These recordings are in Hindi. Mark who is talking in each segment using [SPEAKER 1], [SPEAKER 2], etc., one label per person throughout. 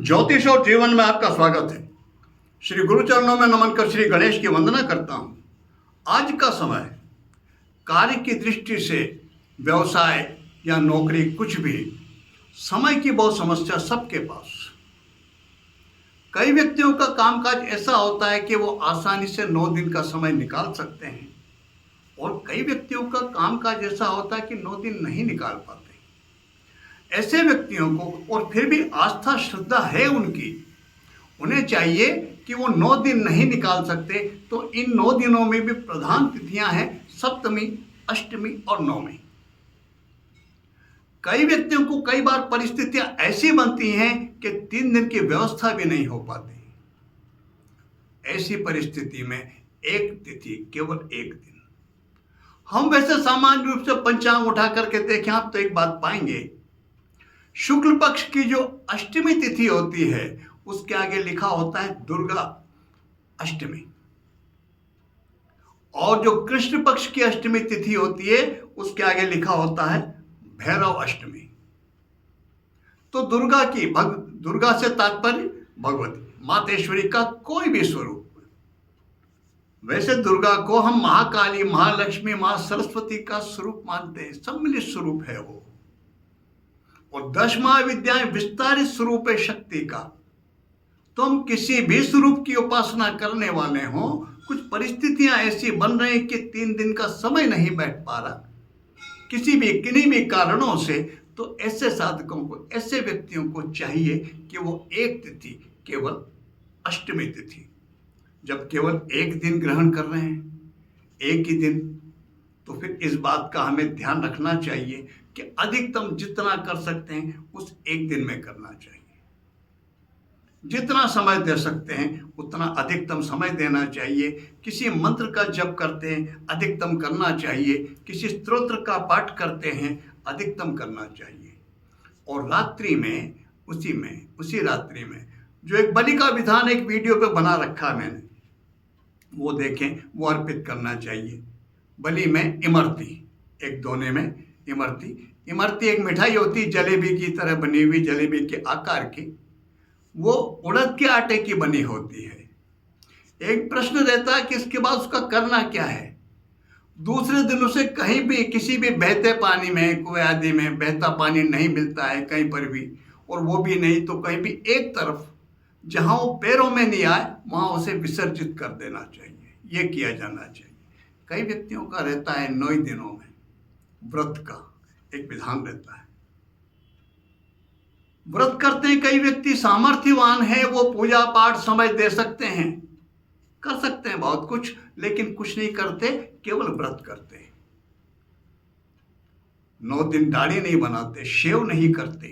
[SPEAKER 1] ज्योतिष और जीवन में आपका स्वागत है। श्री गुरु चरणों में नमन कर श्री गणेश की वंदना करता हूँ। आज का समय कार्य की दृष्टि से, व्यवसाय या नौकरी, कुछ भी समय की बहुत समस्या सबके पास। कई व्यक्तियों का कामकाज ऐसा होता है कि वो आसानी से 9 दिन का समय निकाल सकते हैं, और कई व्यक्तियों का कामकाज ऐसा होता है कि 9 दिन नहीं निकाल पाते। ऐसे व्यक्तियों को, और फिर भी आस्था श्रद्धा है उनकी, उन्हें चाहिए कि वो 9 दिन नहीं निकाल सकते तो इन 9 दिनों में भी प्रधान तिथियां हैं सप्तमी, अष्टमी और नवमी। कई व्यक्तियों को कई बार परिस्थितियां ऐसी बनती हैं कि 3 दिन की व्यवस्था भी नहीं हो पाती। ऐसी परिस्थिति में एक तिथि, केवल एक दिन। हम वैसे सामान्य रूप से पंचांग उठा करके देखें आप तो एक बात पाएंगे, शुक्ल पक्ष की जो अष्टमी तिथि होती है उसके आगे लिखा होता है दुर्गा अष्टमी, और जो कृष्ण पक्ष की अष्टमी तिथि होती है उसके आगे लिखा होता है भैरव अष्टमी। तो दुर्गा से तात्पर्य भगवती मातेश्वरी का कोई भी स्वरूप। वैसे दुर्गा को हम महाकाली, महालक्ष्मी, मां सरस्वती का स्वरूप मानते हैं, सम्मिलित स्वरूप है वो, और 10 महाविद्याएं विस्तारित स्वरूप है शक्ति का। तो हम किसी भी स्वरूप की उपासना करने वाले हों, कुछ परिस्थितियां ऐसी बन रही कि 3 दिन का समय नहीं बैठ पा रहा किन्हीं भी कारणों से, तो ऐसे साधकों को, ऐसे व्यक्तियों को चाहिए कि वो एक तिथि, केवल अष्टमी तिथि, जब केवल एक दिन ग्रहण कर रहे हैं, एक ही दिन, तो फिर इस बात का हमें ध्यान रखना चाहिए कि अधिकतम जितना कर सकते हैं उस एक दिन में करना चाहिए। जितना समय दे सकते हैं उतना अधिकतम समय देना चाहिए। किसी मंत्र का जप करते हैं, अधिकतम करना चाहिए। किसी स्तोत्र का पाठ करते हैं, अधिकतम करना चाहिए। और रात्रि में, उसी रात्रि में जो एक बलि का विधान एक वीडियो पे बना रखा मैंने, वो देखें, वो अर्पित करना चाहिए। बलि में इमरती, एक दोने में इमरती एक मिठाई होती, जलेबी की तरह बनी हुई, जलेबी के आकार की, वो उड़द के आटे की बनी होती है। एक प्रश्न रहता है कि इसके बाद उसका करना क्या है। दूसरे दिन उसे कहीं भी, किसी भी बहते पानी में, कुएं आदि में बहता पानी नहीं मिलता है कहीं पर भी, और वो भी नहीं तो कहीं भी एक तरफ जहां वो पैरों में नहीं आए वहां उसे विसर्जित कर देना चाहिए। ये किया जाना चाहिए। कई व्यक्तियों का रहता है 9 दिनों में व्रत का एक विधान रहता है। व्रत करते हैं कई व्यक्ति, सामर्थ्यवान है, वो पूजा पाठ समय दे सकते हैं, कर सकते हैं बहुत कुछ, लेकिन कुछ नहीं करते, केवल व्रत करते हैं। 9 दिन दाढ़ी नहीं बनाते, शेव नहीं करते,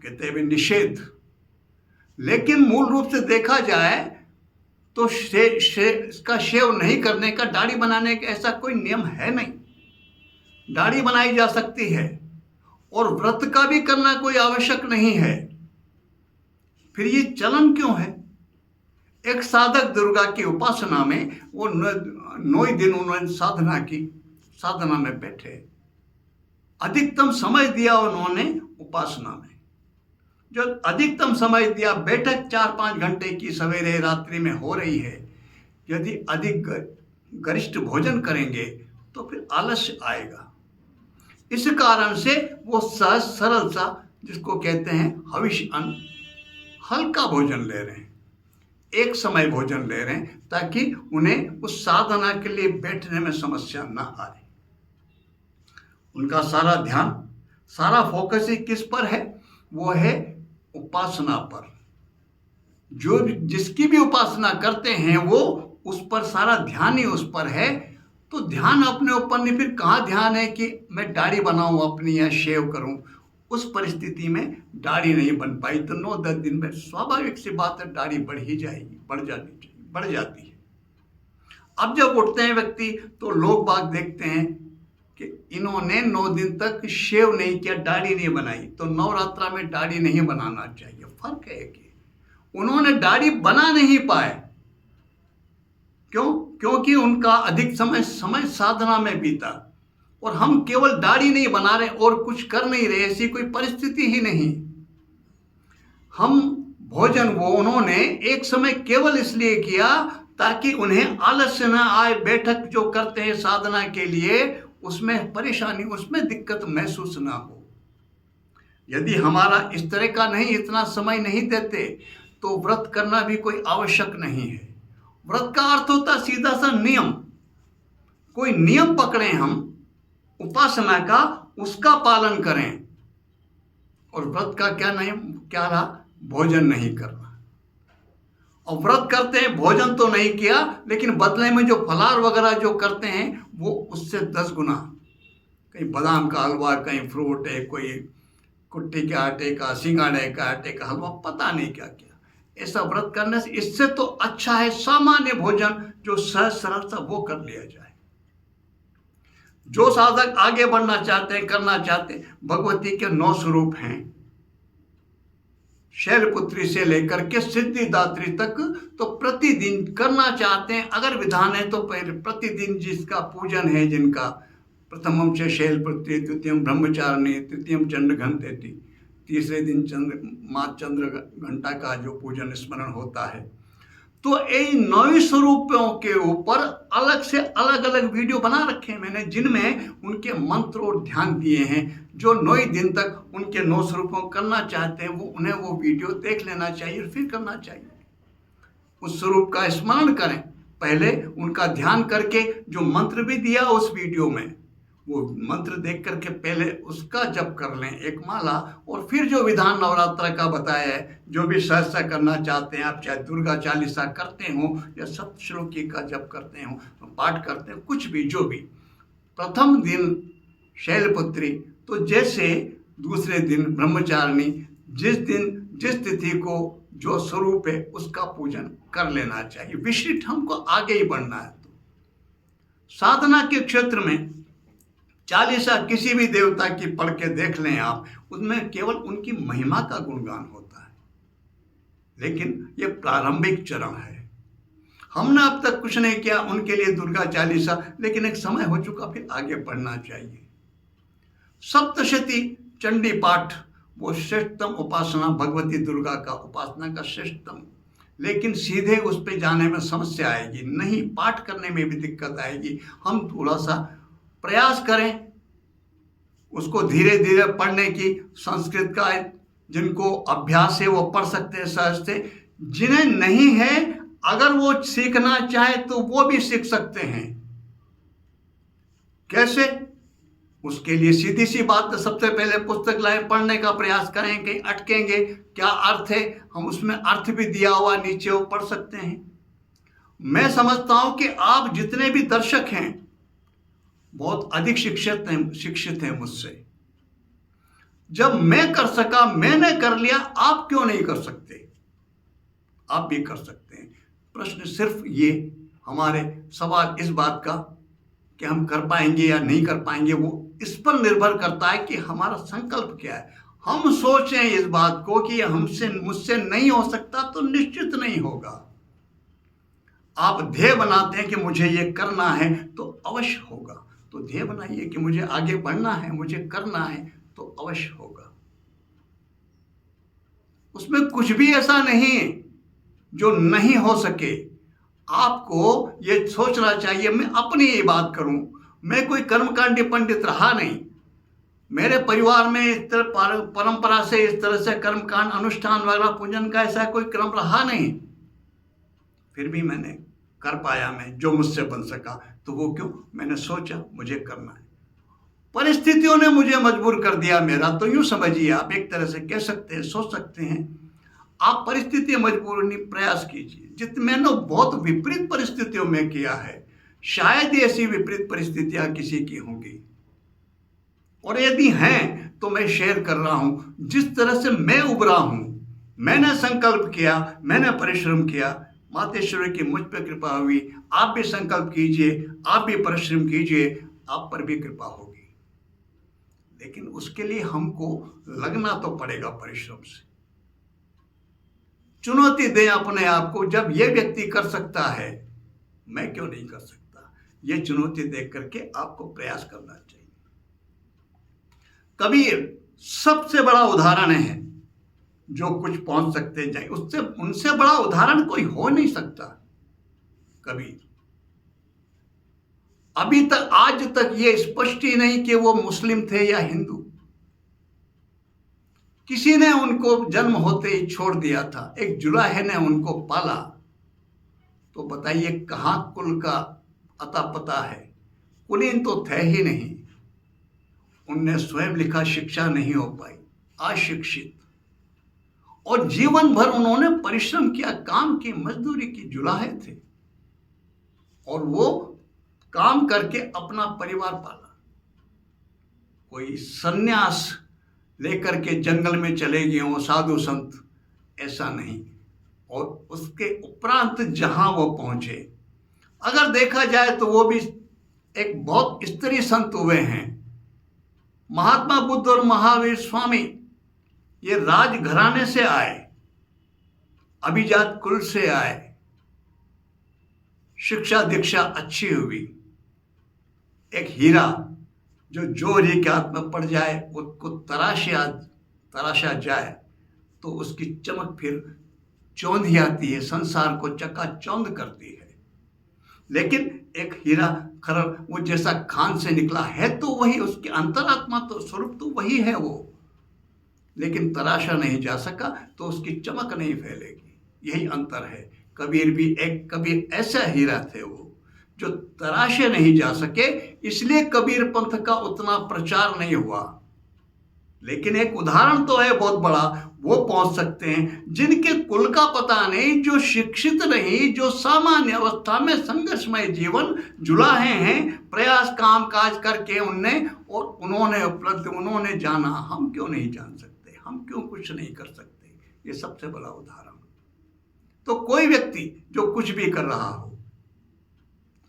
[SPEAKER 1] कहते हैं निषेध। लेकिन मूल रूप से देखा जाए तो इसका शेव नहीं करने का, दाढ़ी बनाने का ऐसा कोई नियम है नहीं। दाढ़ी बनाई जा सकती है, और व्रत का भी करना कोई आवश्यक नहीं है। फिर ये चलन क्यों है? एक साधक दुर्गा की उपासना में, वो 9 दिन उन्होंने साधना में बैठे, अधिकतम समय दिया उन्होंने उपासना में। जो अधिकतम समय दिया, बैठक 4-5 घंटे की सवेरे रात्रि में हो रही है। यदि अधिक गरिष्ठ भोजन करेंगे तो फिर आलस्य आएगा। इस कारण से वो सहज सरल सा, जिसको कहते हैं हविष्य अन्न, हल्का भोजन ले रहे हैं, एक समय भोजन ले रहे हैं, ताकि उन्हें उस साधना के लिए बैठने में समस्या ना आए। उनका सारा ध्यान, सारा फोकस ही किस पर है? वो है उपासना पर। जो जिसकी भी उपासना करते हैं वो उस पर, सारा ध्यान ही उस पर है। तो ध्यान अपने ऊपर नहीं, फिर कहाँ ध्यान है कि मैं दाढ़ी बनाऊं अपनी या शेव करूं। उस परिस्थिति में दाढ़ी नहीं बन पाई तो 9-10 दिन में स्वाभाविक सी बात है दाढ़ी बढ़ ही जाएगी, बढ़ जाती है। अब जब उठते हैं व्यक्ति तो लोग बाग देखते हैं कि इन्होंने 9 दिन तक शेव नहीं किया, दाढ़ी नहीं बनाई, तो नवरात्रा में दाढ़ी नहीं बनाना चाहिए। फर्क है कि उन्होंने दाढ़ी बना नहीं पाए। क्यों? क्योंकि उनका अधिक समय साधना में बीता, और हम केवल दाढ़ी नहीं बना रहे और कुछ कर नहीं रहे, ऐसी कोई परिस्थिति ही नहीं। हम भोजन वो उन्होंने एक समय केवल इसलिए किया ताकि उन्हें आलस्य न आए। बैठक जो करते हैं साधना के लिए, उसमें परेशानी, उसमें दिक्कत महसूस ना हो। यदि हमारा इस तरह का नहीं, इतना समय नहीं देते, तो व्रत करना भी कोई आवश्यक नहीं है। व्रत का अर्थ होता सीधा सा नियम। कोई नियम पकड़ें हम उपासना का, उसका पालन करें। और व्रत का क्या नियम क्या रहा? भोजन नहीं करना। और व्रत करते हैं, भोजन तो नहीं किया, लेकिन बदले में जो फलाहार वगैरह जो करते हैं वो उससे 10 गुना, कहीं बादाम का हलवा, कहीं फ्रूट है, कोई कुट्टी के आटे का, सिंगाड़े का आटे का हलवा, पता नहीं क्या क्या। ऐसा व्रत करने से इससे तो अच्छा है सामान्य भोजन जो सहज सरल सा वो कर लिया जाए। जो साधक आगे बढ़ना चाहते हैं, करना चाहते हैं, भगवती के 9 स्वरूप हैं, शैलपुत्री से लेकर के सिद्धिदात्री तक, तो प्रतिदिन करना चाहते हैं। अगर विधान है तो पहले प्रतिदिन जिसका पूजन है, जिनका प्रथमम से शैलपुत्री, द्वितीयम ब्रह्मचारिणी, तृतीयम चंद्रघंटेति, तीसरे दिन चंद्र घंटा का जो पूजन स्मरण होता है। तो इन 9 स्वरूपों के ऊपर अलग से अलग अलग वीडियो बना रखे हैं मैंने, जिनमें उनके मंत्र और ध्यान दिए हैं। जो 9 दिन तक उनके 9 स्वरूपों करना चाहते हैं, वो उन्हें वो वीडियो देख लेना चाहिए और फिर करना चाहिए। उस स्वरूप का स्मरण करें, पहले उनका ध्यान करके, जो मंत्र भी दिया उस वीडियो में, वो मंत्र देख करके पहले उसका जप कर लें, एक माला। और फिर जो विधान नवरात्र का बताया है, जो भी सहसा करना चाहते हैं आप, चाहे दुर्गा चालीसा करते हो या सप्तश्लोकी का जप करते हो, पाठ करते हो, कुछ भी, जो भी। प्रथम दिन शैलपुत्री, तो जैसे दूसरे दिन ब्रह्मचारिणी, जिस दिन जिस तिथि को जो स्वरूप है उसका पूजन कर लेना चाहिए। विशिष्ट हमको आगे ही बढ़ना है। तो साधना के क्षेत्र में चालीसा किसी भी देवता की पढ़ के देख लें आप, उसमें केवल उनकी महिमा का गुणगान होता है, लेकिन ये प्रारंभिक चरण है। हमने अब तक कुछ नहीं किया उनके लिए दुर्गा चालीसा, लेकिन एक समय हो चुका, फिर आगे बढ़ना चाहिए। सप्तशती चंडी पाठ, वो श्रेष्ठतम उपासना, भगवती दुर्गा का उपासना का श्रेष्ठतम, लेकिन सीधे उस पर जाने में समस्या आएगी, नहीं, पाठ करने में भी दिक्कत आएगी। हम थोड़ा सा प्रयास करें उसको धीरे धीरे पढ़ने की। संस्कृत का जिनको अभ्यास है वो पढ़ सकते हैं सहज से, जिन्हें नहीं है अगर वो सीखना चाहे तो वो भी सीख सकते हैं। कैसे? उसके लिए सीधी सी बात, सबसे पहले पुस्तक लाएं, पढ़ने का प्रयास करें, कहीं अटकेंगे, क्या अर्थ है, हम उसमें अर्थ भी दिया हुआ नीचे वो पढ़ सकते हैं। मैं समझता हूं कि आप जितने भी दर्शक हैं बहुत अधिक शिक्षित हैं मुझसे। जब मैं कर सका, मैंने कर लिया, आप क्यों नहीं कर सकते? आप भी कर सकते हैं। प्रश्न सिर्फ ये, हमारे सवाल इस बात का कि हम कर पाएंगे या नहीं कर पाएंगे, वो इस पर निर्भर करता है कि हमारा संकल्प क्या है। हम सोचें इस बात को कि मुझसे नहीं हो सकता, तो निश्चित नहीं होगा। आप ध्येय बनाते हैं कि मुझे ये करना है, तो अवश्य होगा। तो ध्येय बनाइए कि मुझे आगे बढ़ना है, मुझे करना है, तो अवश्य होगा। उसमें कुछ भी ऐसा नहीं जो नहीं हो सके। आपको ये सोचना चाहिए, मैं अपनी ये बात करूं, मैं कोई कर्मकांडी पंडित रहा नहीं, मेरे परिवार में इस तरह परंपरा से इस तरह से कर्मकांड, अनुष्ठान वगैरह, पूजन का ऐसा कोई क्रम रहा नहीं, फिर भी मैंने कर पाया, मैं जो मुझसे बन सका। तो वो क्यों? मैंने सोचा मुझे करना है, परिस्थितियों ने मुझे मजबूर कर दिया। मेरा तो यूं समझिए, आप एक तरह से कह सकते हैं, सोच सकते हैं, आप परिस्थिति मजबूर नहीं, प्रयास कीजिए। मैंने बहुत विपरीत परिस्थितियों में किया है, शायद ऐसी विपरीत परिस्थितियां किसी की होंगी, और यदि हैं तो मैं शेयर कर रहा हूं जिस तरह से मैं उभरा हूं। मैंने संकल्प किया, मैंने परिश्रम किया, मातेश्वरी की मुझ पर कृपा हुई। आप भी संकल्प कीजिए, आप भी परिश्रम कीजिए, आप पर भी कृपा होगी। लेकिन उसके लिए हमको लगना तो पड़ेगा परिश्रम से। चुनौती दें अपने आप को, जब ये व्यक्ति कर सकता है मैं क्यों नहीं कर सकता? ये चुनौती देख करके आपको प्रयास करना चाहिए। कबीर सबसे बड़ा उदाहरण है, जो कुछ पहुंच सकते जाए, उससे उनसे बड़ा उदाहरण कोई हो नहीं सकता। कबीर अभी तक, आज तक ये स्पष्ट ही नहीं कि वो मुस्लिम थे या हिंदू। किसी ने उनको जन्म होते ही छोड़ दिया था, एक जुलाहे ने उनको पाला। तो बताइए कहां कुल का अता पता है? कुलीन तो थे ही नहीं। उनने स्वयं लिखा शिक्षा नहीं हो पाई, अशिक्षित, और जीवन भर उन्होंने परिश्रम किया, काम की, मजदूरी की, जुलाहे थे, और वो काम करके अपना परिवार पाला। कोई सन्यास लेकर के जंगल में चले गए हों साधु संत, ऐसा नहीं। और उसके उपरांत जहां वो पहुंचे, अगर देखा जाए तो वो भी एक बहुत स्त्री संत हुए हैं। महात्मा बुद्ध और महावीर स्वामी ये राजघराने से आए, अभिजात कुल से आए, शिक्षा दीक्षा अच्छी हुई। एक हीरा जो जोहरी के हाथ में पड़ जाए, उसको तराशा जाए तो उसकी चमक फिर चौंधी आती है, संसार को चकाचौंध करती है। लेकिन एक हीरा खरड़ वो जैसा खान से निकला है तो वही, उसकी अंतरात्मा तो स्वरूप तो वही है वो, लेकिन तराशा नहीं जा सका तो उसकी चमक नहीं फैलेगी। यही अंतर है। कबीर भी कबीर ऐसा हीरा थे वो जो तराशे नहीं जा सके, इसलिए कबीर पंथ का उतना प्रचार नहीं हुआ। लेकिन एक उदाहरण तो है बहुत बड़ा, वो पहुंच सकते हैं जिनके कुल का पता नहीं, जो शिक्षित नहीं, जो सामान्य अवस्था में संघर्षमय जीवन जुलाहे हैं, प्रयास काम काज करके उन्होंने उपलब्ध, उन्होंने जाना। हम क्यों नहीं जान सकते? हम क्यों कुछ नहीं कर सकते? ये सबसे बड़ा उदाहरण। तो कोई व्यक्ति जो कुछ भी कर रहा हो,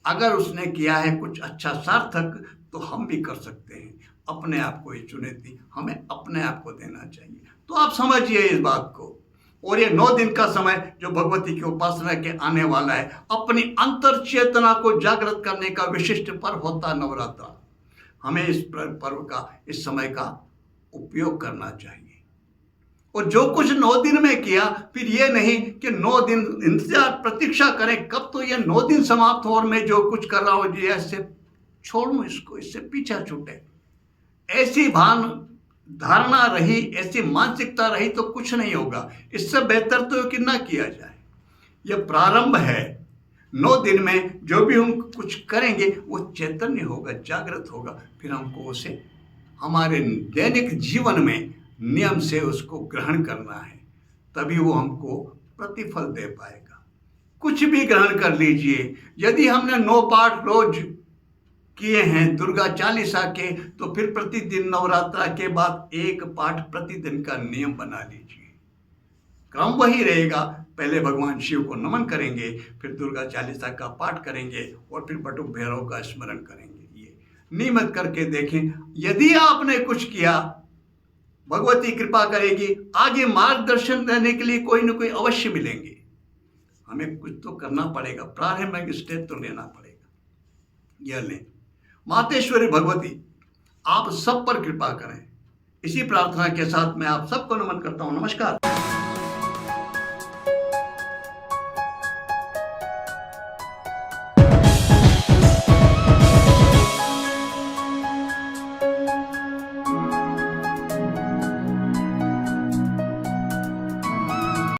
[SPEAKER 1] अगर उसने किया है कुछ अच्छा सार्थक, तो हम भी कर सकते हैं। अपने आप को ही चुनौती हमें अपने आप को देना चाहिए। तो आप समझिए इस बात को। और ये 9 दिन का समय जो भगवती की उपासना के आने वाला है, अपनी अंतर चेतना को जागृत करने का विशिष्ट पर्व होता नवरात्रा। हमें इस पर्व का, इस समय का उपयोग करना चाहिए। और जो कुछ 9 दिन में किया, फिर ये नहीं कि 9 दिन इंतजार प्रतीक्षा करें कब तो ये 9 दिन समाप्त हो और मैं जो कुछ कर रहा हूं ये ऐसे छोड़ूं, इसको, इससे पीछा छूटे। ऐसी धारणा रही, ऐसी मानसिकता रही तो कुछ नहीं होगा। इससे बेहतर तो कि ना किया जाए। यह प्रारंभ है। 9 दिन में जो भी हम कुछ करेंगे वो चैतन्य होगा, जागृत होगा। फिर हमको उसे हमारे दैनिक जीवन में नियम से उसको ग्रहण करना है, तभी वो हमको प्रतिफल दे पाएगा। कुछ भी ग्रहण कर लीजिए। यदि हमने 9 पाठ रोज किए हैं दुर्गा चालीसा के, तो फिर प्रतिदिन नवरात्रा के बाद 1 पाठ प्रतिदिन का नियम बना लीजिए। क्रम वही रहेगा। पहले भगवान शिव को नमन करेंगे, फिर दुर्गा चालीसा का पाठ करेंगे और फिर बटुक भैरव का स्मरण करेंगे। ये नियमित करके देखें। यदि आपने कुछ किया, भगवती कृपा करेगी, आगे मार्गदर्शन देने के लिए कोई न कोई अवश्य मिलेंगे। हमें कुछ तो करना पड़ेगा, प्रारंभिक स्टेप तो लेना पड़ेगा। यह लें। मातेश्वरी भगवती आप सब पर कृपा करें। इसी प्रार्थना के साथ मैं आप सबको नमन करता हूं। नमस्कार।